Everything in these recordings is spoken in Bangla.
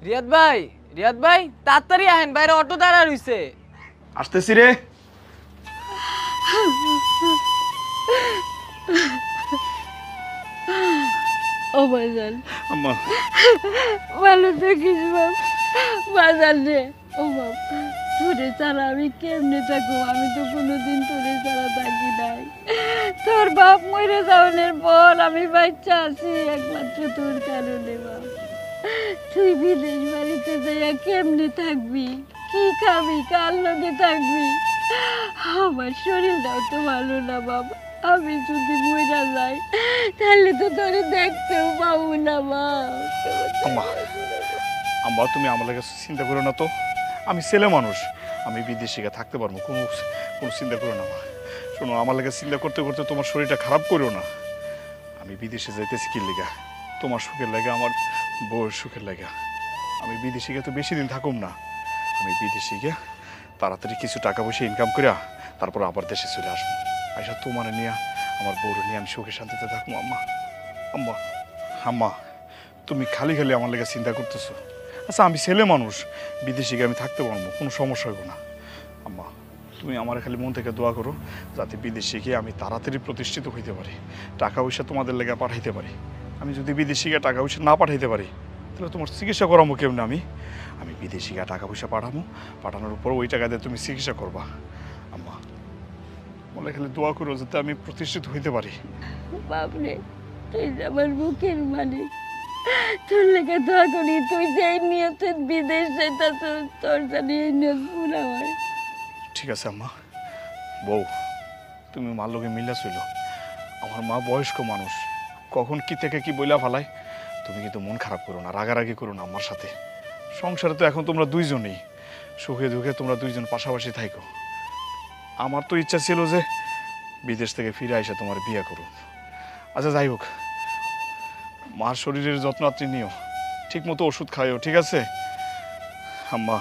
রিয়াদ ভাই তাড়াতাড়ি আহেন, বাইরে অটো দাঁড়া রইছে। আসতেছি রে। ও বাজান, আম্মা ভালো থাকিস বাপ। বাজান রে, ও বাপ, তোরে ছাড়া আমি কেমনে থাকবো? আমি তো কোনোদিন তোরে ছাড়া থাকি নাই। তোর বাপ মরে যাওয়ার পর আমি বাচ্চা আছি একমাত্র তোর কারণে বাপ। তুই বিদেশ বাড়িতে যাইয়া কেমনে থাকবি? কি খাবি? কার লগে থাকবি? আমার শরীরটাও তো ভালো না বাবা। আমি যদি মরে যাই তাহলে তো তোরে দেখতেও পাবো না বাপ। আম্মা আম্মা তুমি আমার লাগে চিন্তা করো না তো। আমি ছেলে মানুষ, আমি বিদেশিকে থাকতে পারবো, কোনো কোনো চিন্তা করো না। মা শোনো, আমার লাগে চিন্তা করতে করতে তোমার শরীরটা খারাপ করো না। আমি বিদেশে যাইতেছি কি লেগা? তোমার সুখের লাগে, আমার বউয়ের সুখের লাগে। আমি বিদেশিকে তো বেশি দিন থাকুম না। আমি বিদেশিকে তাড়াতাড়ি কিছু টাকা পয়সা ইনকাম করে তারপর আবার দেশে চলে আসবো। আইসা তোমার নিয়ে আমার বউর নিয়ে আমি সুখে শান্তিতে থাকবো। আম্মা আম্মা আম্মা তুমি খালি খালি আমার লেগে চিন্তা করতেছো। আচ্ছা আমি ছেলে মানুষ, বিদেশিকে আমি থাকতে পারবো, কোনো সমস্যা হইব না। আম্মা তুমি আমার খালি মন থেকে দোয়া করো যাতে বিদেশিকে আমি তাড়াতাড়ি প্রতিষ্ঠিত হইতে পারি, টাকা পয়সা তোমাদের লেগে পাঠাইতে পারি। আমি যদি বিদেশিকে টাকা পয়সা না পাঠাইতে পারি তাহলে তোমার চিকিৎসা করাবো কেমন? আমি বিদেশিকে টাকা পয়সা পাঠাবো, পাঠানোর উপর ওই টাকা দিয়ে তুমি চিকিৎসা করবা। আম্মা বলে খালি দোয়া করো যাতে আমি প্রতিষ্ঠিত হইতে পারি। বাপরে, তুই যে আমার বুকের মালিক, তোর লেগে দোয়া করি। তুই যে নিয়তে বিদেশ যেতাস, তোর জানি এই নিয়ত পুরা হয়। ঠিক আছে আম্মা। বউ তুমি মার লোকে মিলা ছিল। আমার মা বয়স্ক মানুষ, কখন কি থেকে কি বইলা ফালায়। তুমি কিন্তু মন খারাপ করো না, রাগারাগি করো না আমার সাথে। সংসারে তো এখন তোমরা দুইজনেই, সুখে দুঃখে তোমরা দুইজন পাশাপাশি থাইকো। আমার তো ইচ্ছা ছিল যে বিদেশ থেকে ফিরে এসে তোমার বিয়ে করো। আচ্ছা যাই হোক, মার শরীরের যত্ন আপনি নিও, ঠিক মতো ওষুধ খাইও, ঠিক আছে? আম্মা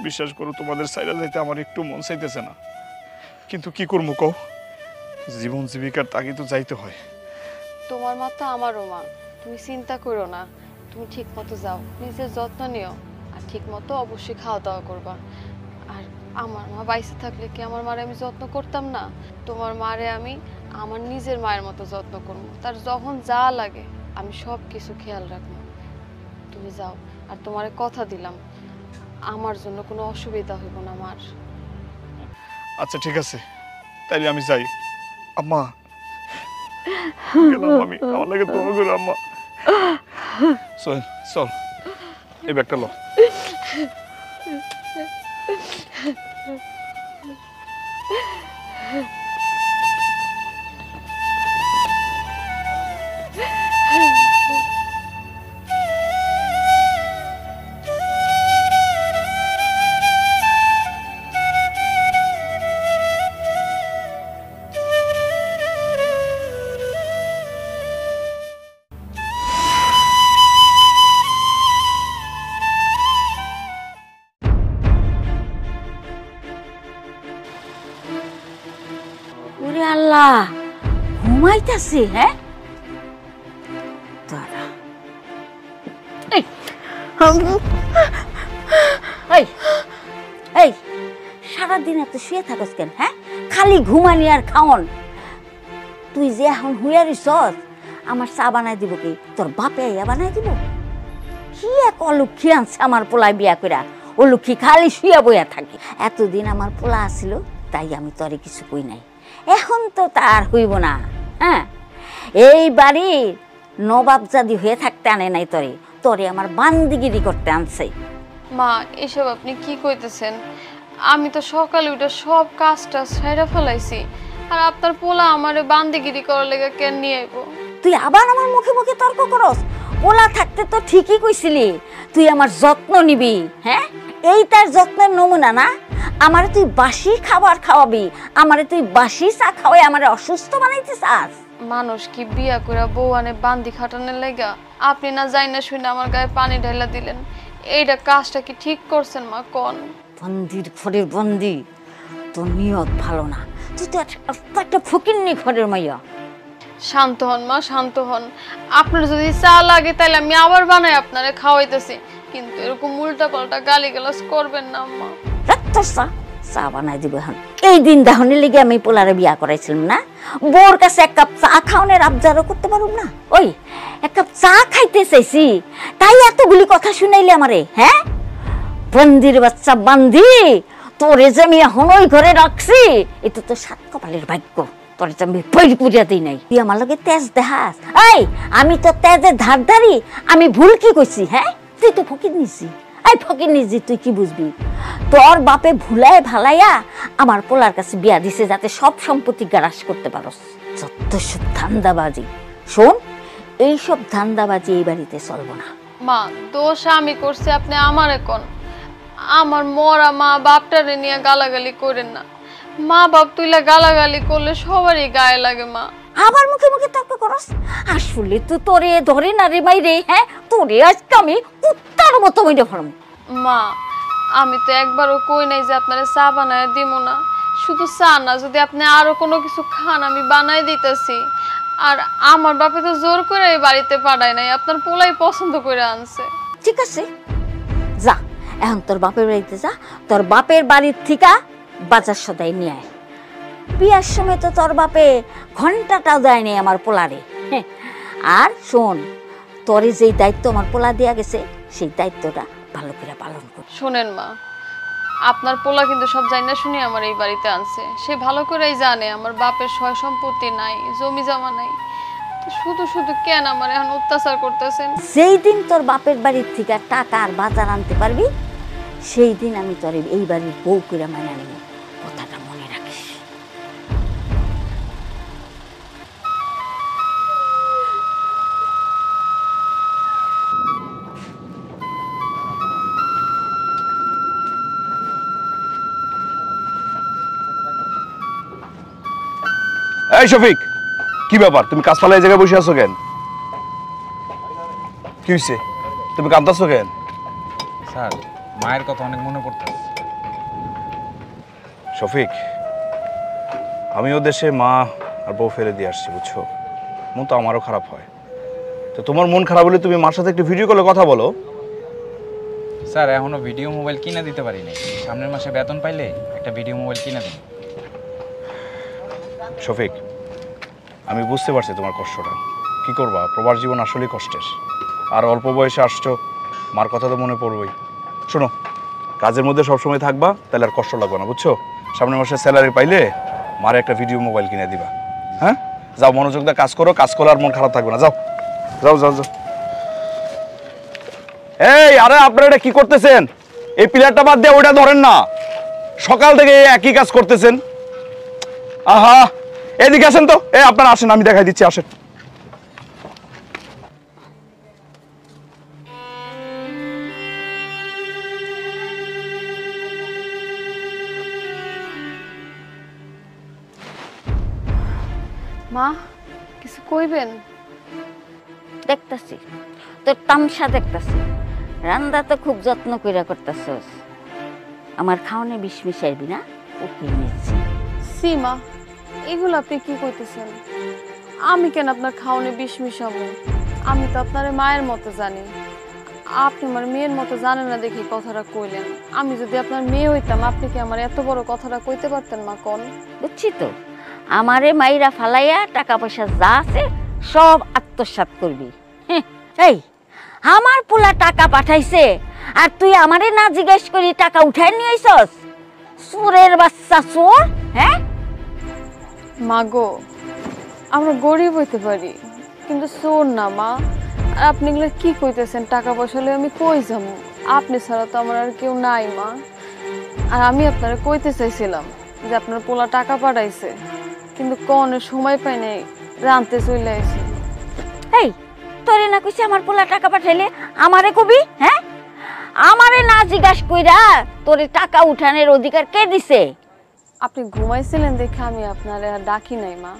বিশ্বাস করো, তোমাদের সাইডে যাইতে আমার একটু মন চাইতেছে না, কিন্তু কি করবো কও? জীবন জীবিকার তাগি তো যাইতে হয়। তোমার মা তো আমারও মা, তুমি চিন্তা করো না। তুমি ঠিক মতো যাও, নিজের যত্ন নিও, আর ঠিক মতো অবশ্যই খাওয়া দাওয়া করবা। আর আমার মা বাইসে থাকলে কি আমার মারে আমি যত্ন করতাম না? তোমার মারে আমি আমার নিজের মায়ের মতো যত্ন করবো। তার যখন যা লাগে আমি সব কিছু খেয়াল রাখবো। তুমি যাও, আর তোমারে কথা দিলাম আমার জন্য কোনো অসুবিধা হইব না আমার। আচ্ছা ঠিক আছে, তাইলে আমি যাই। আম্মা গেলাম আমি, আমার লাগে দোয়া করো আম্মা। চল চল, এই ব্যাগটা লো। ওরে আল্লাহ, ঘুমাইতেছে? হ্যাঁ তারা এই সারাদিন এত শুয়ে থাকস কেন? হ্যাঁ, খালি ঘুমানি আর খাওন। তুই যে এখন হুইয়া রিসস, আমার চা বানাই দিব কি? তোর বাপে ইয়া বানাই দিব? কি এক অলক্ষী আনছে আমার পোলায় বিয়া কইরা। ও লক্ষ্মী খালি শুয়ে বইয়া থাকে। এতদিন আমার পোলা আসিল তাই আমি তরে কিছু কই নাই, এখন তো তার হইব না। হ্যাঁ, এই বাড়ির নবাবজাদি হয়ে থাকতে আনে নাই তরে, তরে আমার বান্দিগিরি করতে আনছে। মা এসব আপনি কি কইতেছেন? আমি তো সকালে উঠে সব কাজটা সেরে ফেলাইছি, আর আপনার পোলা আমারে বান্দিগিরি করার লেগে কেন নিয়ে আইব? তুই আবার আমার মুখে মুখে তর্ক করস? পোলা থাকতে তো ঠিকই কইছিলি তুই আমার যত্ন নিবি। হ্যাঁ, এই তার যত্নের নমুনা না? আমারে তুই বাসি খাবার খাওয়াবি, আমারে তুই বাসি চা খাওয়াই আমারে অসুস্থ বানাইতে চাস? মানুষ কি বিয়া করে বউ আনে বান্দি খাটানোর লেগা? আপনি না যাই না শুনে আমার গায়ে পানি ঢাইলা দিলেন, এইটা কাজটা কি ঠিক করছেন মা? কোন বন্দির ঘরের বন্দি, তোর নিয়ত ভালো না। তুই তো একটা ফকিন্নি ঘরের মাইয়া। শান্ত হন মা, শান্ত হন। আপনার যদি চা লাগে তাহলে আমি আবার বানাই আপনারে খাওয়াইতেছি। কিন্তু এরকম উল্টাপাল্টা গালিগালাজ করবেন না আম্মা। রাত্তসা চা বানাই দিব এখন। এই দিন দাহনের লেগে আমি পোলারে বিয়া করাইছিলাম না, বোর কাছে এক কাপ চা খাওয়ানোর আবদারও করতে পারুম না? ওই এক কাপ চা খাইতে চাইছি, তাই এতগুলি কথা শুনাইলে আমারে? হ্যাঁ, বন্দির বাচ্চা বান্দি, তোরে যে আমি এখন ওই ঘরে রাখছি, এটা তো সাত কপালের ভাগ্য। তোরে যে আমি পৈরি পুরিয়া দিই নাই, তুই আমার লগে তেজ দেখাস? এই আমি তো তেজের ধারধারি, আমি ভুল কি কইছি? হ্যাঁ, তুই তো ফকির নিছি। এই ফকির নিজি, তুই কি বুঝবি? তোর বাপে ভুলায় ভালাইয়া আমার পোলার কাছে বিয়া দিছে যাতে সব সম্পত্তি গ্রাস করতে পারস। যত সব ধান্দাবাজি। শোন, এইসব ধান্দাবাজি এই বাড়িতে চলবো না। মা, দোষ আমি করছি, আপনি আমারে কোন। আমার মরা মা বাপটারে নিয়ে গালাগালি করেন না। মা বাপ তুইলা গালাগালি করলে সবারই গায়ে লাগে মা। আবার মুখে মুখে তর্ক করস? আসলে তো তোরে ধরে না রে মাইরে। হ্যাঁ, তোরে আজকে আমি কুত্তার মতো মইরে ফরম। মা, আমি তো একবারও কই নাই যে আপনারে চা বানায় দিব না। শুধু চা না, যদি আপনি আরো কোনো কিছু খান আমি বানাই দিতেছি। আর আমার বাপে তো জোর করে এই বাড়িতে পাঠায় নাই, আপনার পোলাই পছন্দ করে আনছে। ঠিক আছে, যা এখন তোর বাপের বাড়িতে যা, তোর বাপের বাড়ির থেকে বাজার সদাই নিয়ে আয়। বিয়ার সময় তো তোর বাপে ঘন্টাটাও দেয় নাই আমার পোলারে। হ্যাঁ, আর শোন, তোরে যেই দায়িত্ব আমার পোলা দেয়া গেছে, সেই দায়িত্বটা ভালো করে পালন কর। শোনেন মা, আপনার পোলা কিন্তু সব জানি না শুনে আমার এই বাড়িতে আনছে। সে ভালো করেই জানে আমার বাপের সয় সম্পত্তি নাই, জমি জমা নাই। তো শুধু শুধু কেন আমার এখন অত্যাচার করতেছেন? যেই দিন তোর বাপের বাড়ির থেকে টাকা আর বাজার আনতে পারবি, সেই দিন আমি তোর এই বাড়ির বউ করে মানা নেব। কথাটা মনে রাখিস। এই শফিক, কি ব্যাপার? তুমি কাজ ফালা এই জায়গায় বসে আছো কেন? কি হয়েছে? তুমি কাঁদতেছো কেন? স্যার, মায়ের কথা অনেক মনে পড়তেছে। শফিক, আমিও দেশে মা আর বউ ফেলে দিয়ে আসছি, বুঝছো? মন তো আমারও খারাপ হয়। তো তোমার মন খারাপ হলে তুমি মার সাথে একটু ভিডিও কলে কথা বলো। স্যার, এখনো ভিডিও মোবাইল কিনে দিতে পারি নাই। সামনের মাসে বেতন পাইলে একটা ভিডিও মোবাইল কিনে দিন। শফিক, আমি বুঝতে পারছি তোমার কষ্টটা। কি করবা, প্রবাস জীবন আসলেই কষ্টের। আর অল্প বয়সে আসছো, মার কথা তো মনে পড়বই। শোনো, কাজের মধ্যে সবসময় থাকবা, তাহলে আর কষ্ট লাগবে না, বুঝছো? সামনের মাসে স্যালারি পাইলে মারে একটা ভিডিও মোবাইল কিনে দিবা। হ্যাঁ, যাও, মনোযোগ দিয়ে কাজ করো। কাজ করলে আর মন খারাপ থাকবে না। যাও যাও যাও যাও। এই, আরে আপনারা এটা কি করতেছেন? এই পিলারটা বাদ দিয়ে ওইটা ধরেন না। সকাল থেকে একই কাজ করতেছেন। আহা, এদিকে আসেন তো। আপনারা আসেন, আমি দেখাই দিচ্ছি, আসেন। মা, কিছু কইবেন? দেখতাছি তোর তামসা, দেখতাছি। রান্না তো খুব যত্ন কইরা করতেছস। আমার খাওয়ানে বিষ মিশাইবি না, ওকে নিচ্ছি। সীমা, এগুলো আপনি কি কইতেছেন? আমি কেন আপনার খাওয়ানে বিষ মিশাবো? আমি তো আপনার মায়ের মতো জানি। আপনি আমার মেয়ের মতো জানেন না দেখি কথাটা কইলেন। আমি যদি আপনার মেয়ে হইতাম, আপনি কি আমার এত বড় কথাটা কইতে পারতেন মা? কোন বুঝছি তো, আমারে মাইরা ফালাইয়া টাকা পয়সা যা আছে সব আত্মসাৎ করবি। এই, আমার পোলা টাকা পাঠাইছে আর তুই আমারে না জিজ্ঞেস করি টাকা উঠাই নিয়ে আইছস? চোরের বাচ্চা চোর। হ্যাঁ মা গো, আমরা গরিব হইতে পারি কিন্তু চোর না মা। আর আপনি এগুলো কি কইতেছেন? টাকা পয়সা হলে আমি কই যাবো? আপনি ছাড়া তো আমার আর কেউ নাই মা। আর আমি আপনারা কইতে চাইছিলাম যে আপনার পোলা টাকা পাঠাইছে, কিন্তু কোনের সময় পাই নাই, রানতে চলে আইছি। এই, তোরে না কইছি আমার পোলা টাকা পাঠাইলে আমারে কবি? হ্যাঁ, আমারে না জিজ্ঞাস কইরা তোরে টাকা উঠানোর অধিকার কে দিছে? আপনি ঘুমাইছিলেন দেখে আমি আপনারে আর ডাকি নাই মা।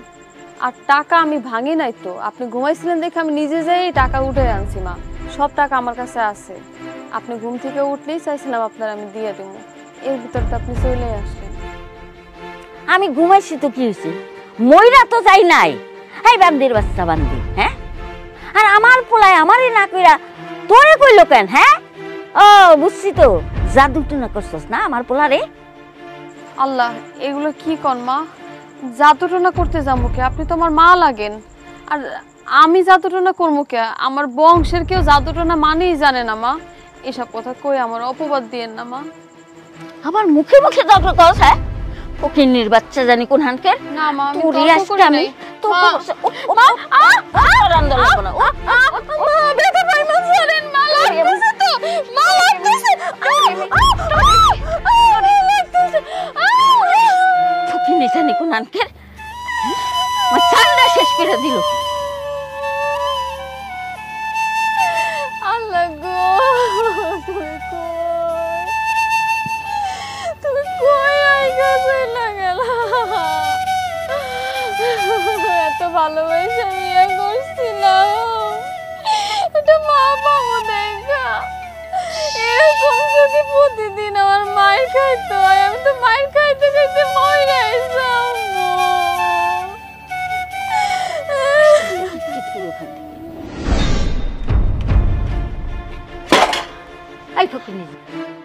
আর টাকা আমি ভাঙি নাই তো, আপনি ঘুমাইছিলেন দেখে আমি নিজে যাই টাকা উঠে আনছি মা। সব টাকা আমার কাছে আছে। আপনি ঘুম থেকে উঠলেই চাইছিলাম আপনার আমি দিয়ে দেব, এর ভিতর তো আপনি চলে আসলেন। আমি ঘুমাইছি তো কি হয়েছে? মইরা তো যাই নাই। এই বান্দির বাচ্চা বান্দি। হ্যাঁ, আর আমার পোলায় আমারে না কইরা তোরে কইলো কেন? হ্যাঁ, ও বুঝছি তো, জাদু টুনা করছস না আমার পোলারে? আল্লাহ, এগুলো কি কন মা? জাদুটনা করতে যাবো কে? আপনি তো আমার মা লাগেন। আর আমি জাদুটনা করবো কে? আমার বংশের কেউ জাদুটনা মানেই জানে না মা। এসব কথা কই আমার অপবাদ দিয়েন না মা। আমার মুখে মুখে তর্ক করছ? হ্যাঁ, ফকিন্নির বাচ্চা জানি কোন হানকের। না মা, আমি তোরে তর্ক আজকে করি আমি নাই। তো মা, রান্দা লাগবো না। মা, ব্যথা পাই না, ছাড়েন, মা, লাগতেছে তো, মা, লাগতেছে। ফকিন্নি জানি কোন হানকের আমার চান্দা শেষ করে দিল। আল্লাহ গো, তুমি কই আইগা চইলা গেলা? এত ভালোবাসা বিয়ে করছিলাম, এটা মা পাবো দেখা। এরকম যদি প্রতিদিন আমার মায়ের খাইতে হয়, আমি তো মায়ের খাইতে খাইতে মরে যাবো। এই ফকিন্নি,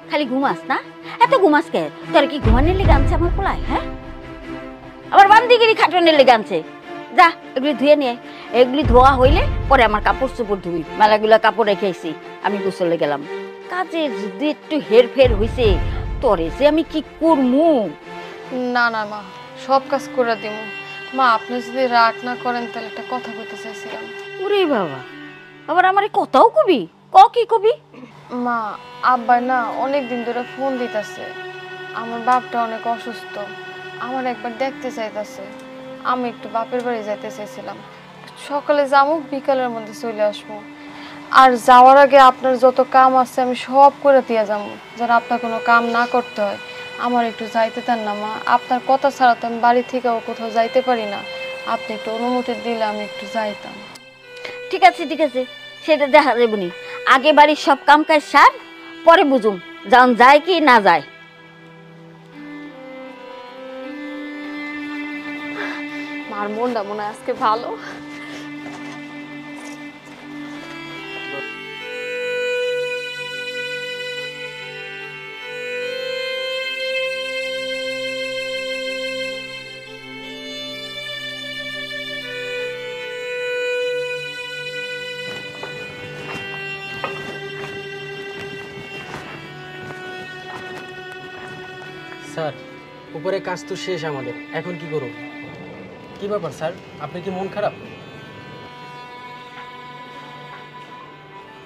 খালি ঘুমাস না? এত ঘুমাস কে? তোর কি ঘুমানোর লেগে আনছে আমার পোলায়? হ্যাঁ, আবার বান্দিগিরি খাটানোর লেগে আনছে। যা এগুলি ধুয়ে নিয়ে, এগুলি ধোয়া হইলে পরে আমার কাপড় চোপড় ধুবি। মেলাগুলা কাপড় রেখে আইছি, আমি গোসলে গেলাম। কাজে যদি একটু হেরফের হইছে, তোরে যে আমি কি করমু? না না মা, সব কাজ করে দিব। মা, আপনি যদি রাগ না করেন তাহলে একটা কথা বলতে চাইছিলাম। ওরে বাবা, আবার আমার কথাও কবি? কি কবি? মা, আব্বাই না অনেক দিন ধরে ফোন দিতেছে। আমার বাপটা অনেক অসুস্থ, আমার একবার দেখতে চাইতেছে। আমি একটু বাপের বাড়ি যাইতে চাইছিলাম। সকালে যাবো, বিকালের মধ্যে চলে আসবো। আর যাওয়ার আগে আপনার যত কাম আছে আমি সব করে দিয়ে যাবো, যেন আপনার কোনো কাম না করতে হয়। আমার একটু যাইতে দেন না মা, আপনার কথা ছাড়া তো আমি বাড়ি থেকেও কোথাও যাইতে পারি না। আপনি একটু অনুমতি দিলে আমি একটু যাইতাম। ঠিক আছে ঠিক আছে, সেটা দেখা যাবনি। আগে বাড়ির সব কাম কাজ সার, পরে বুঝুম যান যায় কি না যায়। মার মনটা মনে হয় আজকে ভালো। স্যার, উপরে কাজ তো শেষ আমাদের, এখন কি করব? কি ব্যাপার স্যার, আপনি কি মন খারাপ?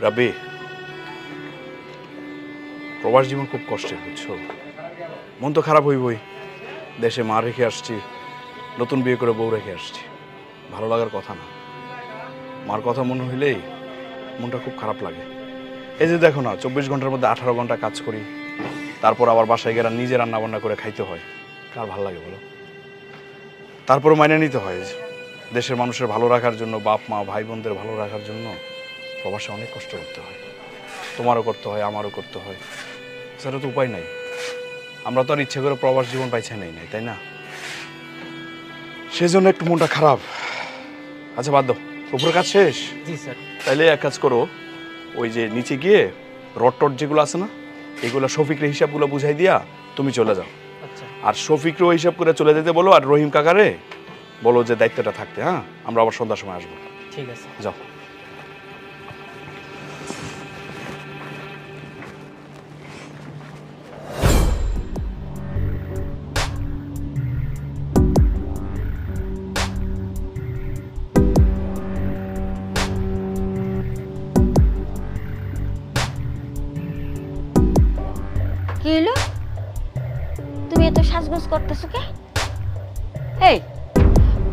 রাব্বি, প্রবাস জীবন খুব কষ্টের, বুঝছো? মন তো খারাপ হইবই। দেশে মা রেখে আসছি, নতুন বিয়ে করে বউ রেখে আসছি, ভালো লাগার কথা না। মার কথা মনে হইলেই মনটা খুব খারাপ লাগে। এই যে দেখো না, 24 ঘন্টার মধ্যে 18 ঘন্টা কাজ করি, তারপর আবার বাসায় গেলে নিজে রান্না বান্না করে খাইতে হয়। কার ভালো লাগে বলো? তারপরে মাইনে নিতে হয় দেশের মানুষের ভালো রাখার জন্য, বাপ মা ভাই বোনদের ভালো রাখার জন্য প্রবাসে অনেক কষ্ট করতে হয়। তোমারও করতে হয়, আমারও করতে হয়। সেটা তো উপায় নাই। আমরা তো আর ইচ্ছে করে প্রবাস জীবন পাইছে নাই, তাই না? সেই জন্য একটু মনটা খারাপ। আচ্ছা বাদ দাও, উপরে কাজ শেষ? জি স্যার। তাইলে এক কাজ করো, ওই যে নিচে গিয়ে রড টড যেগুলো আছে না, এগুলো শফিকরে হিসাবগুলো বুঝাই দিয়া তুমি চলে যাও। আচ্ছা। আর শফিকরেও হিসাব করে চলে যেতে বলো, আর রহিম কাকারে বলো যে দায়িত্বটা থাকতে। হ্যাঁ, আমরা আবার সন্ধ্যার সময় আসবো। ঠিক আছে, যাও। কি হলো? তুমি এত সাজগোজ করতেছো কে? এই,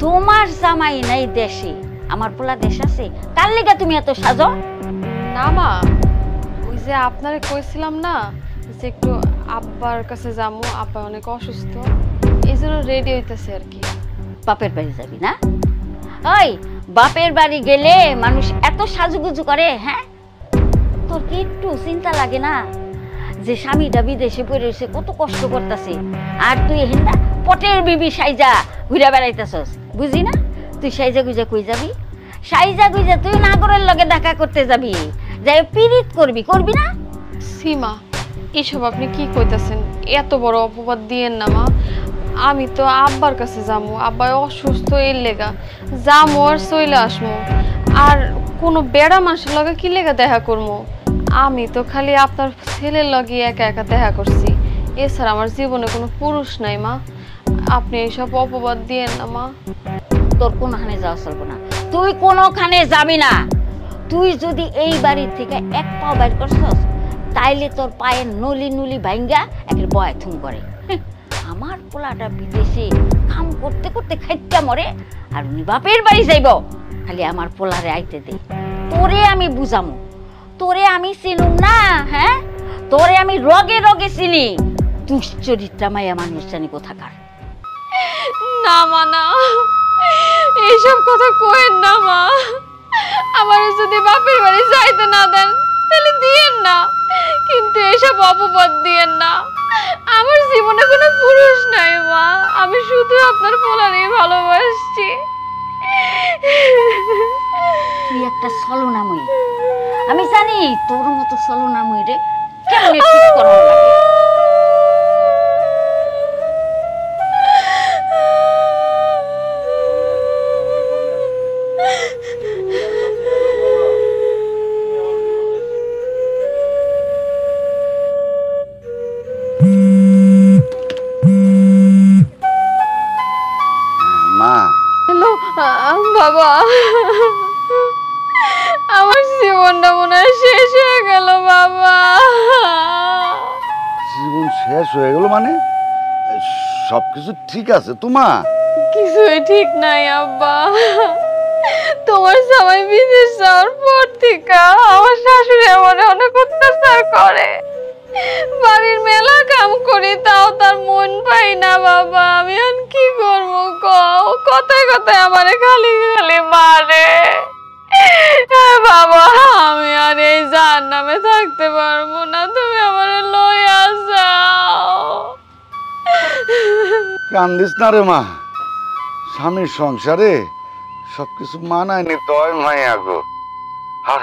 তোমার জামাই নাই দেশে, আমার পোলা দেশ আছে, কার লেগে তুমি এত সাজো? না মা, ওই যে আপনারে কইছিলাম না যে একটু আব্বার কাছে যাবো, আব্বা অনেক অসুস্থ, এই জন্য রেডি হইতেছে আর কি। বাপের বাড়ি যাবি না? ওই বাপের বাড়ি গেলে মানুষ এত সাজুগুজু করে? হ্যাঁ, তোর কি একটু চিন্তা লাগে না যে স্বামীটা বিদেশে পড়ে রয়েছে, কত কষ্ট করতেছে, আর তুই হেন্দা পটের বিবি সাইজা ঘুরে বেড়াইতেছস? বুঝি না তুই সাইজা গুজা কই যাবি? সাইজা গুজা তুই নাগরের লগে দেখা করতে যাবি, যাই পিরিত করবি, করবি না? সীমা, এসব আপনি কি কইতাছেন? এত বড় অপবাদ দিয়েন না মা। আমি তো আব্বার কাছে যাবো, আব্বা অসুস্থ এর লেগা যাবো আর চলে আসবো। আর কোনো বেড়া মানুষের লগে কি লেগা দেখা করবো? আমি তো খালি আপনার ছেলের লগে একা একা দেখা করছি, এছাড়া আমার জীবনে কোনো পুরুষ নাই মা। আপনি এইসব অপবাদ দিয়েন না মা। তোর কোনখানে যাওয়া চলবো না, তুই কোনখানে যাবি না। তুই যদি এই বাড়ির থেকে এক পাও বাইর করছস তাইলে তোর পায়ের নলি নলি ভাঙ্গা একের বয় থুম করে। আমার পোলাটা বিদেশে কাম করতে করতে খাইটা মরে, আর উনি বাপের বাড়ি যাইব, খালি আমার পোলারে আইতে দে। তোরে আমি বুঝামু, তোরে আমি চিনুম না? হ্যাঁ, তোরে আমি রগে রগে চিনি। দুশ্চরিত্রা মায়া মানুষ জানি কোথাকার। না মা, না, এইসব কথা কইেন না মা। আমার যদি বাপের বাড়ি যাইতে না দেন তাহলে দিয়েন না, কিন্তু এইসব অপবাদ দিয়েন না। আমার জীবনে কোনো পুরুষ নাই মা, আমি শুধু আপনার পোলারই ভালোবাসছি। তুই একটা ছলনাময়ী, আমি জানি তোর মতো ছলনাময়ী রে কেমনে ঠিক করার লাগে। মা, হ্যালো বাবা, আমার জীবনটা মনে হয় শেষ হয়ে গেল বাবা। জীবন শেষ হয়ে গেল মানে? সবকিছু ঠিক আছে তো মা? কিছুই ঠিক নাই আব্বা। তোমার সবাই বিদেশ যাওয়ার পর থেকে আমার শাশুড়ি আমার অনেক অত্যাচার করে। বাড়ির মেলা কাম করি তাও তার মন পাই না বাবা। আমি আর কি করবো কও? কথায় কথায় আমারে খালি খালি মারে। বাবা, আমি আর এই জাহান্নামে থাকতে পারবো না, তুমি আমারে লইয়া যাও। কান্দিস না রে মা, স্বামীর সংসারে সবকিছু মানায় নিতে হয় মাইয়া গো। আর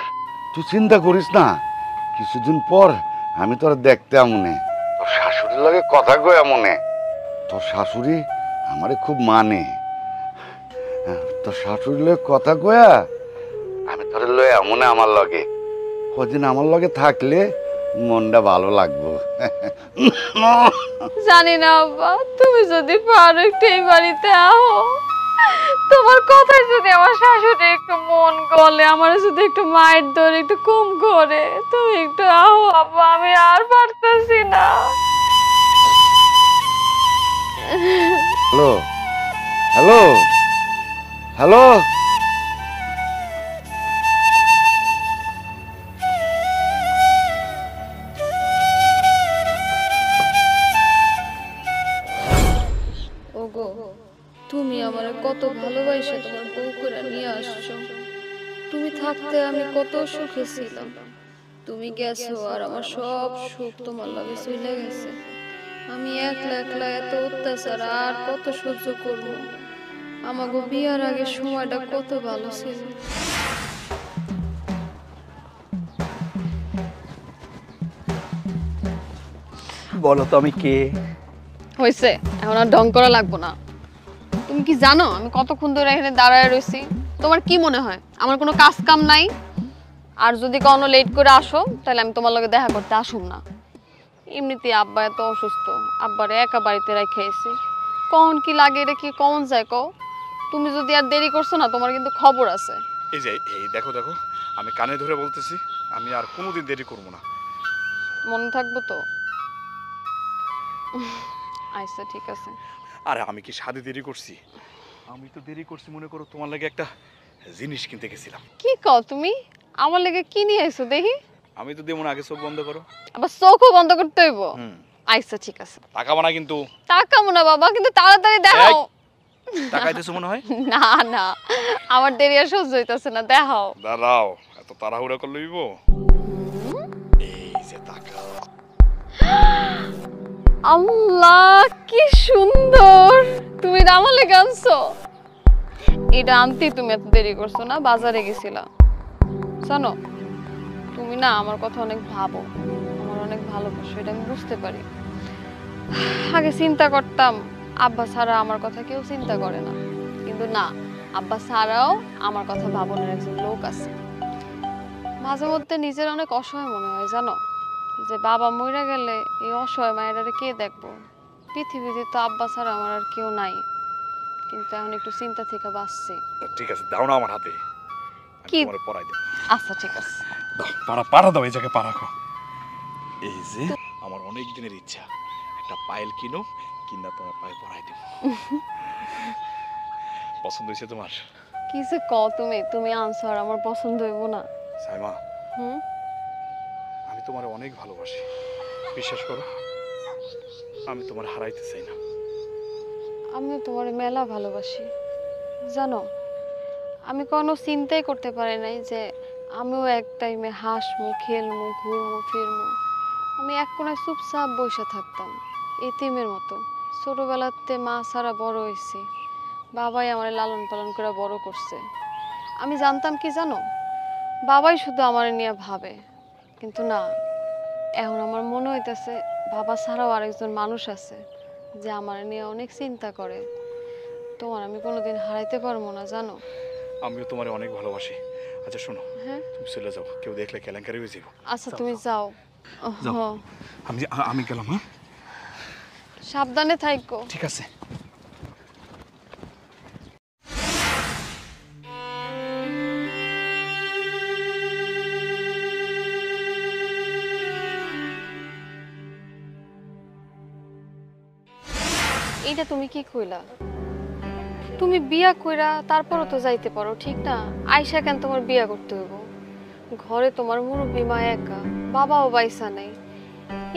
তুই চিন্তা করিস না, কিছুদিন পর আমি তোর দেখতে আমনে, তোর শাশুড়ির লগে কথা কই আমনে। তোর শাশুড়ি আমারে খুব মানে, তোর শাশুড়ির লগে কথা কয়া আমি তোর লয়ে আমনে আমার লগে। কদিন আমার লগে থাকলে মনটা ভালো লাগবো। জানি না আব্বা, তুমি যদি পারো একটু এই বাড়িতে আও। তোমার কথায় যদি আমার শাশুড়ি একটু মন গলে, আমার যদি একটু মায়ের ধরে একটু কম করে, তুমি একটু আও আব্বা, আমি আর পারতেছি না। হ্যালো হ্যালো হ্যালো, ওগো, তুমি আমার কত ভালোবাসে তোমার বউ করে নিয়ে আসছো। তুমি থাকতে আমি কত সুখে ছিলাম, তুমি গেছো আর আমার সব সুখ তোমার লগে চলে গেছে। আমি একলা একলা এত অত্যাচার আর কত সহ্য করবো? আমাকে বিয়ার আগে সময়টা কত ভালো ছিল। বলো তো আমি কে? হয়েছে, এখন আর ঢং করা লাগবো না। তুমি কি জানো আমি কতক্ষণ ধরে এখানে দাঁড়ায় রয়েছি? তোমার কি মনে হয় আমার কোনো কাজ কাম নাই? আর যদি কোনো লেট করে আসো তাহলে আমি তোমার লগে দেখা করতে আসুম না। এমনিতে আব্বা এত অসুস্থ, আব্বারে একা বাড়িতে রেখে এসেছি। কখন কি লাগে রে কি কখন যায় কও? তুমি যদি আর দেরি করছো না, তোমার কিন্তু খবর আছে। এই যে এই দেখো দেখো, আমি কানে ধরে বলতেছি, আমি আর কোনোদিন দেরি করবো না। মনে থাকবো তো? আচ্ছা ঠিক আছে। আরে আমি কি সাধে দেরি করছি? আমি তো দেরি করছি মনে করো তোমার লাগে একটা জিনিস কিনতে গেছিলাম। কি কও তুমি? আমার লেগে কি নিয়ে আইছো দেখি? আমি তো দেবো না, আগে চোখ বন্ধ করো। আবার চোখও বন্ধ করতে হইব? আচ্ছা ঠিক আছে। তাকাবো না কিন্তু। তাকাবো না বাবা, কিন্তু তাড়াতাড়ি দেখাও। তাকাইতেছো মনে হয়? না না, আমার দেরি আর সহ্য হইতাছে না, দেখাও। দাঁড়াও, এত তাড়াহুড়া করলে হইব? এই যে তাকাও। আল্লাহ কি সুন্দর! তুমি এটা আমার লেগে আনছো? এটা আনতে তুমি এত দেরি করছো না? বাজারে গেছিলা জানো? তুমি না আমার কথা অনেক ভাবো, আমার অনেক ভালোবাসো, এটা আমি বুঝতে পারি। আগে চিন্তা করতাম আব্বা ছাড়া আমার কথা কেউ চিন্তা করে না, কিন্তু না, আব্বা ছাড়াও আমার কথা ভাবনের একজন লোক আছে। মাঝে মধ্যে নিজের অনেক অসহায় মনে হয় জানো, যে বাবা মরে গেলে এই অসহায় মায়েরারে কে দেখবো। পৃথিবীতে তো আব্বা ছাড়া আমার আর কেউ নাই, কিন্তু এখন একটু চিন্তা থেকে বাঁচছি। ঠিক আছে, দাও না আমার হাতে, কি? তোমারে পড়াই দেব। আচ্ছা ঠিক আছে, দাও, পাড়া দাও, এই জায়গায় পাড়া রাখো। এই যে আমার অনেক দিনের ইচ্ছা, একটা পায়েল কিনো, কিনা তোমার পায়ে পড়াই দেব। পছন্দ হয়েছে তোমার? কি যে তুমি তুমি আনছো আর আমার পছন্দ হইব না? সাইমা, হুম, আমি তোমারে অনেক ভালোবাসি, বিশ্বাস করো, আমি তোমার হারাইতে চাই না। আমিও তোমার মেলা ভালোবাসি জানো। আমি কোনো চিন্তাই করতে পারি নাই যে আমিও এক টাইমে হাসমু, খেলমু, ঘুরমু, ফিরমু। আমি এক কোনায় চুপচাপ বসে থাকতাম এতিমের মতো। ছোটবেলাতে মা ছাড়া বড় হয়েছি, বাবাই আমার লালন পালন করে বড় করছে। আমি জানতাম কি জানো, বাবাই শুধু আমার নিয়ে ভাবে, কিন্তু না, এখন আমার মনে হইতেছে বাবা ছাড়াও আরেকজন মানুষ আছে যে আমার নিয়ে অনেক চিন্তা করে। তোমার আমি কোনোদিন হারাইতে পারবো না জানো। আমিও তোমারে অনেক ভালোবাসি। আচ্ছা শোনো, হ্যাঁ তুমি চলে যাও, কেউ দেখলে কেলেঙ্কারি হয়ে যাবো। আচ্ছা তুমি যাও। যাও। হ্যাঁ, আমি গেলাম। হ্যাঁ, সাবধানে থাইকো। ঠিক আছে। এইটা তুমি কি কইলা? তুমি বিয়া কইরা তারপরও তো যাইতে পারো, ঠিক না? আইসা কেন তোমার বিয়া করতে হইব? ঘরে তোমার মুরব্বী মা একা, বাবাও বাইসা নাই।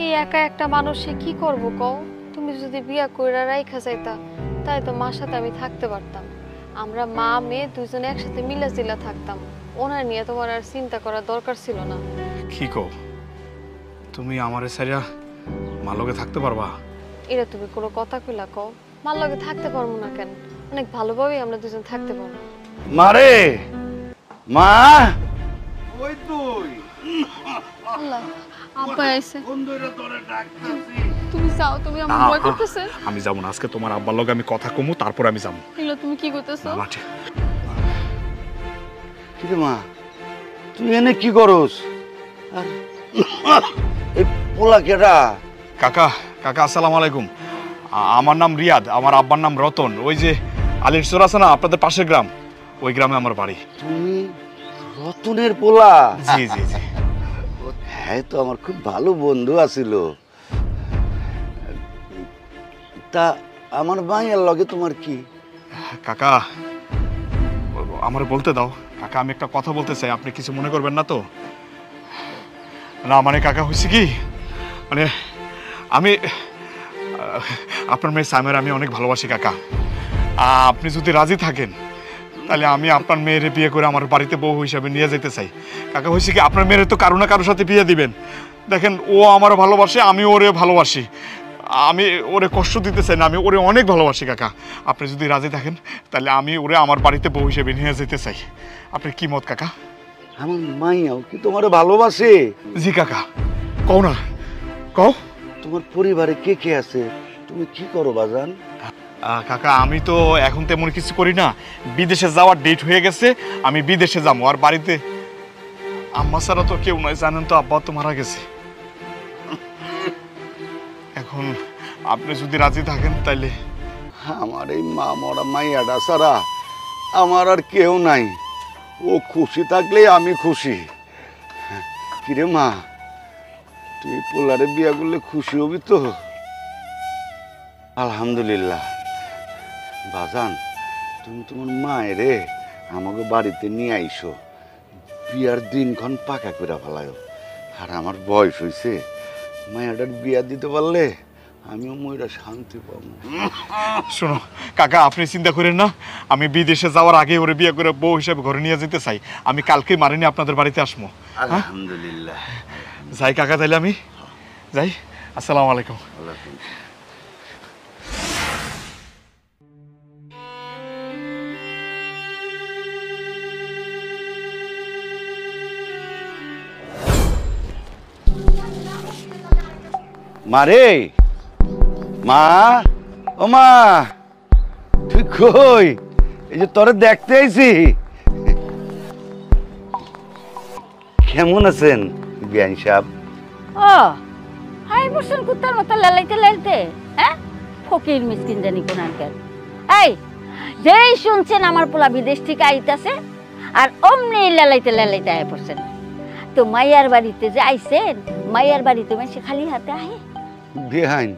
এই একা একটা মানুষে কি করবো কও? তুমি যদি বিয়া কইরা রাইখা যাইতা, তাই তো মার সাথে আমি থাকতে পারতাম। আমরা মা মেয়ে দুজনে একসাথে মিলাজিলা থাকতাম। ওনার নিয়ে তোমার আর চিন্তা করার দরকার ছিল না। কি কও, তুমি আমারে ছাইরা মালকে থাকতে পারবা? এটা তুমি কোনো কথা কইলা কও? মার লগে থাকতে পারবো না কেন? অনেক ভালোভাবেই আমরা দুজন থাকতে পারবো। মারে মা, ওই তুই আল্লাহ, আব্বা আইছে। বন্ধুরা তোরে ডাকতেছি। তুমি যাও, তুমি আমার ভয় করতেছে। আমি যাবো না, আজকে তোমার আব্বার লগে আমি কথা কমু, তারপর আমি যাবো। এগুলো তুমি কি করতেছো? না, ঠিক। কি রে মা, তুই এনে কি করস? আর এই পোলা কেডা? কাকা, আসসালামু আলাইকুম। আমার নাম রিয়াদ, আমার আব্বার নাম রতন। ওই যে আলির চর আছে না, আপনাদের পাশের গ্রাম, ওই গ্রামে আমার বাড়ি। তুমি রতনের পোলা? জি জি জি। হ্যাঁ, তো আমার খুব ভালো বন্ধু আছিল। তা আমার মাইয়ার লগে তোমার কি? কাকা, আমার বলতে দাও। কাকা, আমি একটা কথা বলতে চাই, আপনি কিছু মনে করবেন না তো? না মানে কাকা, হয়েছে কি, মানে আমি আপনার মেয়ে সাইমার আমি অনেক ভালোবাসি কাকা। আপনি যদি রাজি থাকেন তাহলে আমি আপনার মেয়ের বিয়ে করে আমার বাড়িতে বউ হিসাবে নিয়ে যেতে চাই। কাকা, হয়েছে কি, আপনার মেয়ের তো কারো না কারোর সাথে বিয়ে দিবেন। দেখেন, ও আমারও ভালোবাসে, আমি ওরে ভালোবাসি। আমি ওরে কষ্ট দিতে চাই না, আমি ওরে অনেক ভালোবাসি কাকা। আপনি যদি রাজি থাকেন তাহলে আমি ওরে আমার বাড়িতে বউ হিসেবে নিয়ে যেতে চাই। আপনি কি মত কাকা? আমার মাইয়াও কি তোমারে ভালোবাসে? জি কাকা, কও না, কও। তোমার পরিবারে কে কে আছে? তুমি কি করো বাজান? কাকা, আমি তো এখন তেমন কিছু করি না, বিদেশে যাওয়ার ডেট হয়ে গেছে, আমি বিদেশে যাবো। আর বাড়িতে আম্মা ছাড়া তো কেউ নয়, জানেন তো, আব্বা তো মারা গেছে। এখন আপনি যদি রাজি থাকেন তাইলে। আমার এই মা মরা মাইয়াটা ছাড়া আমার আর কেউ নাই। ও খুশি থাকলে আমি খুশি। কিরে মা, তুই পোলারে বিয়া করলে খুশি হবি তো? আলহামদুলিল্লাহ। বাজান, তুমি তোমার মায়েরে আমাকে বাড়িতে নিয়ে আইসো, বিয়ার দিনক্ষণ পাকা করে ফেলায়। আর আমার বয়স হয়েছে, মায়াটার বিয়া দিতে পারলে আমিও ময়রা শান্তি পাবো। শোনো কাকা, আপনি চিন্তা করেন না, আমি বিদেশে যাওয়ার আগে ওরে বিয়ে করে বউ হিসেবে ঘরে নিয়ে যেতে চাই। আমি কালকে মারিনি আপনাদের বাড়িতে আসবো। আলহামদুলিল্লাহ। যাই কাকা, তাইলে আমি যাই। আসসালামু আলাইকুম। মারে মা, ও মা, তুই কই? এই যে তোরে দেখতে আইছি। কেমন আছেন বিয়ান সাহেব? ও হাই বসেন কুত্তার মতো লালাইতে লাইতে, হ্যাঁ ফকির মিসকিন জানি কোনানকার। এই যেই শুনছেন আমার পোলা বিদেশ থেকে আইতাছে আর অমনি লালাইতে লালাইতে আয় পড়ছেন। তো মাইয়ার বাড়িতে যে আইছেন, মাইয়ার বাড়িতে সে খালি হাতে আহে? বেহাইন,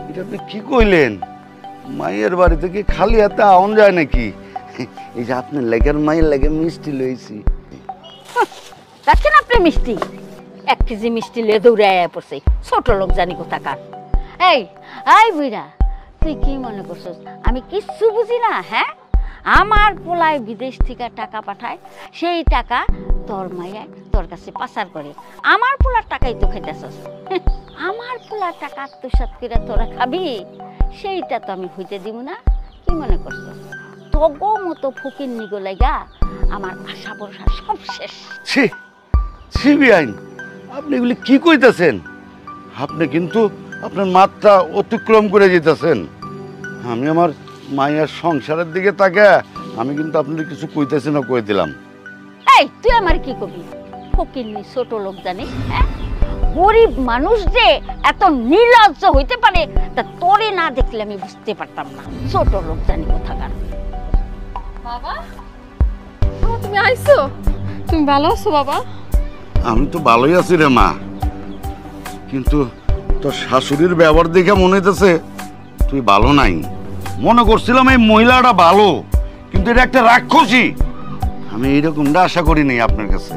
এটা আপনি কি কইলেন? মায়ের বাড়ি থেকে খালি হাতে আউন যায় নাকি? এই যে আপনার লেগের মায়ের লেগে মিষ্টি লইছি। দেখছেন আপনি মিষ্টি, 1 কেজি মিষ্টি লিয়ে দৌড়ে আয়া পড়ছে, ছোট লোক জানি কোথাকার। এই আই বুইরা, তুই কি মনে করছিস আমি কিচ্ছু বুঝি না? হ্যাঁ, আমার পোলায় বিদেশ থেকে টাকা পাঠায়, সেই টাকা তোর মাইয়া তোর কাছে পাচার করে। আমার পোলার টাকাই তো খাইতেছস। আমার পোলার টাকা আত্মসাৎ করে তোরা খাবি, সেইটা তো আমি হইতে দিব না। কি মনে করছিস তগো মতো ফকির নিগো লাগা আমার আশা ভরসা সব শেষ। ছি ছি বেহাইন, আপনি এগুলি কি কইতেছেন? আপনি কিন্তু আপনার মাত্রা অতিক্রম করে যেতেছেন। আমি আমার মায়ের সংসারের দিকে তাকে আমি কিন্তু আপনার কিছু কইতেছি না, কই দিলাম। এই তুই আমার কি কবি? ফকিরনি ছোট লোক জানি, হ্যাঁ গরিব মানুষ যে এত নির্লজ্জ হইতে পারে তা তোরে না দেখলে আমি বুঝতে পারতাম না। ছোট লোক জানি কোথাকার। বাবা, তুমি আইছো? তুমি ভালো আছো বাবা? আমি তো ভালোই আছি রে মা, কিন্তু তোর শাশুড়ির ব্যবহার দেখে মনে হইতেছে তুই ভালো নাই। মনে করছিলাম এই মহিলাটা ভালো, কিন্তু এটা একটা রাক্ষসী। আমি এইরকমটা আশা করি নাই আপনার কাছে।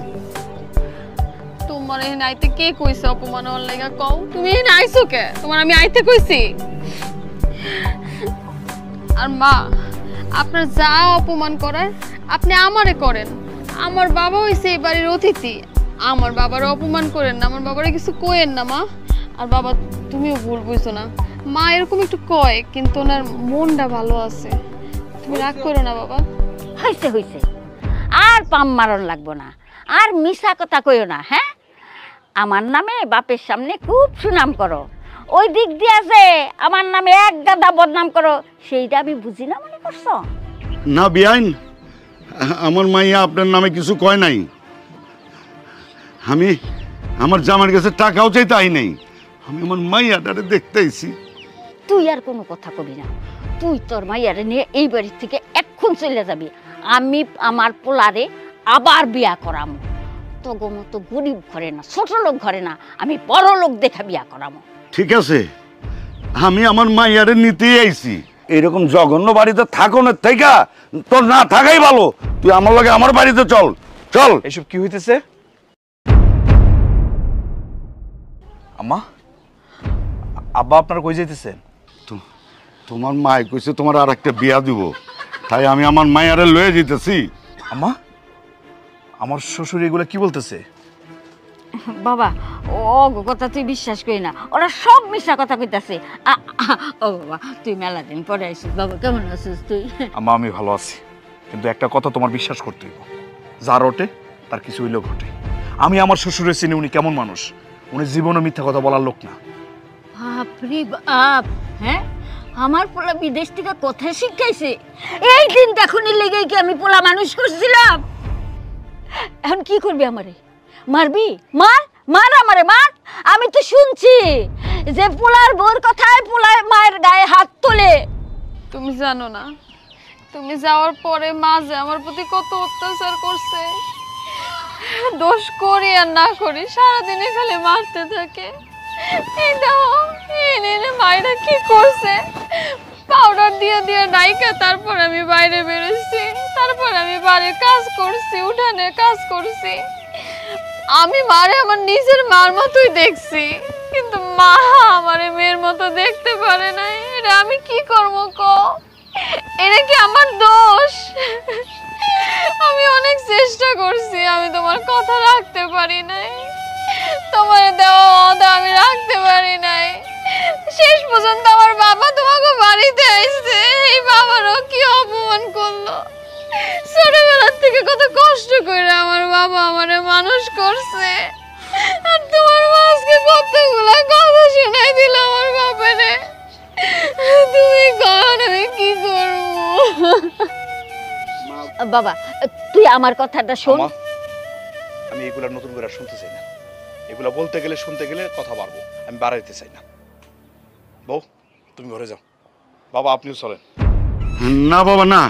তোমার এখানে আইতে কে কইছে অপমান হওয়ার লাগা? কও তুমি এখানে আইছো কে? তোমার আমি আইতে কইছি? আর মা, আপনার যা অপমান করার আপনি আমারে করেন। আমার বাবা হইছে এই বাড়ির অতিথি, আমার বাবার অপমান করেন না, আমার বাবারে কিছু কইেন না মা। আর বাবা তুমিও ভুল বুঝছো না, মা এরকম একটু কয় কিন্তু ওনার মনটা ভালো আছে। তুমি রাগ করো না বাবা। হইছে হইছে, আর পাম মারণ লাগবো না, আর মিছা কথা কইও না। হ্যাঁ, আমার নামে বাপের সামনে খুব সুনাম করো, ওই দিক দিয়ে যে আমার নামে এক গাদা বদনাম করো, সেইটা আমি বুঝি না মনে করছো? না বেআইন, আমার মাইয়া আপনার নামে কিছু কয় নাই। আমি আমার জামার কাছে টাকাও চাইতে আই নাই, আমি আমার মাইয়াটারে দেখতে আইছি। তুই আর কোনো কথা কবি না, তুই তোর মাইয়ারে নিয়ে এই বাড়ি থেকে এক্ষুন চলে যাবি। আমি আমার পোলারে আবার বিয়া করামো। তগো মতো গরিব ঘরে না, ছোট লোক ঘরে না, আমি বড় লোক দেখা বিয়া করামো। ঠিক আছে, আমি আমার মাইয়ারে নিতেই আইছি। এরকম জঘন্য বাড়িতে থাকো না, থেকে তোর না থাকাই ভালো। তুই আমার লগে আমার বাড়িতে চল চল। এসব কি হইতেছে? আম্মা, আব্বা আপনারা কই যাইতেছেন? তোমার মাই কইছে তোমার আর একটা বিয়া দিব, তাই আমি আমার মাইয়ারে লয়ে যেতেছি। আম্মা, আমার শ্বশুর এগুলা কি বলতেছে? বাবা ও কথা তুই বিশ্বাস করি না, ওরা সব মিশা কথা কইতাছে। ও বাবা তুই মেলা দিন পরে আইছিস, বাবা কেমন আছিস তুই? আম্মা আমি ভালো আছি, কিন্তু একটা কথা তোমার বিশ্বাস করতে হইব, যার ওঠে তার কিছু হইলেও ঘটে। আমি আমার শ্বশুরের চিনি, উনি কেমন মানুষ, উনি জীবনে মিথ্যা কথা বলার লোক না। বাপরে বাপ, হ্যাঁ আমার পোলা বিদেশ থেকে কথা শিখাইছে। এই দিন এখনই লেগে কি আমি পোলা মানুষ করছিলাম? এখন কি করবি আমারে? মারবি? মার মার আমারে মার। আমি তো শুনছি যে পোলার বউর কথায় পোলার মায়ের গায়ে হাত তোলে। তুমি জানো না, তুমি যাওয়ার পরে মা যে আমার প্রতি কত অত্যাচার করছে। দোষ করি আর না করি সারাদিনে খালি মারতে থাকে। এই দেখো এনে মায়েরা কি করছে, পাউডার দিয়ে দিয়ে নাইকা তারপর আমি বাইরে বেরোচ্ছি, তারপর আমি বাড়ির কাজ করছি, উঠানে কাজ করছি। আমি মারে আমার নিজের মার মতোই দেখছি, কিন্তু মা আমারে মেয়ের মতো দেখতে পারে না। এটা আমি কি করবো কো? এটা কি আমার দোষ? আমি অনেক চেষ্টা করছি, আমি তোমার কথা রাখতে পারি নাই, তোমার দেওয়া ওয়াদা আমি রাখতে পারি নাই। শেষ পর্যন্ত আমার বাবা তোমাকে বাড়িতে আসছে, এই বাবারও কি অপমান করলো। ছোটবেলার থেকে কত কষ্ট করে আমার বাবা আমারে মানুষ করছে, আর তোমার মা আজকে কতগুলা কথা শোনাই বাবা তুই আমার কথাটা শোন। আমা, আমি এগুলা নতুন করে আর শুনতে চাই না। এগুলা বলতে গেলে শুনতে গেলে কথা বাড়বো, আমি বাড়াইতে চাই না। বউ তুমি ঘরে যাও, বাবা আপনিও চলেন। না বাবা না,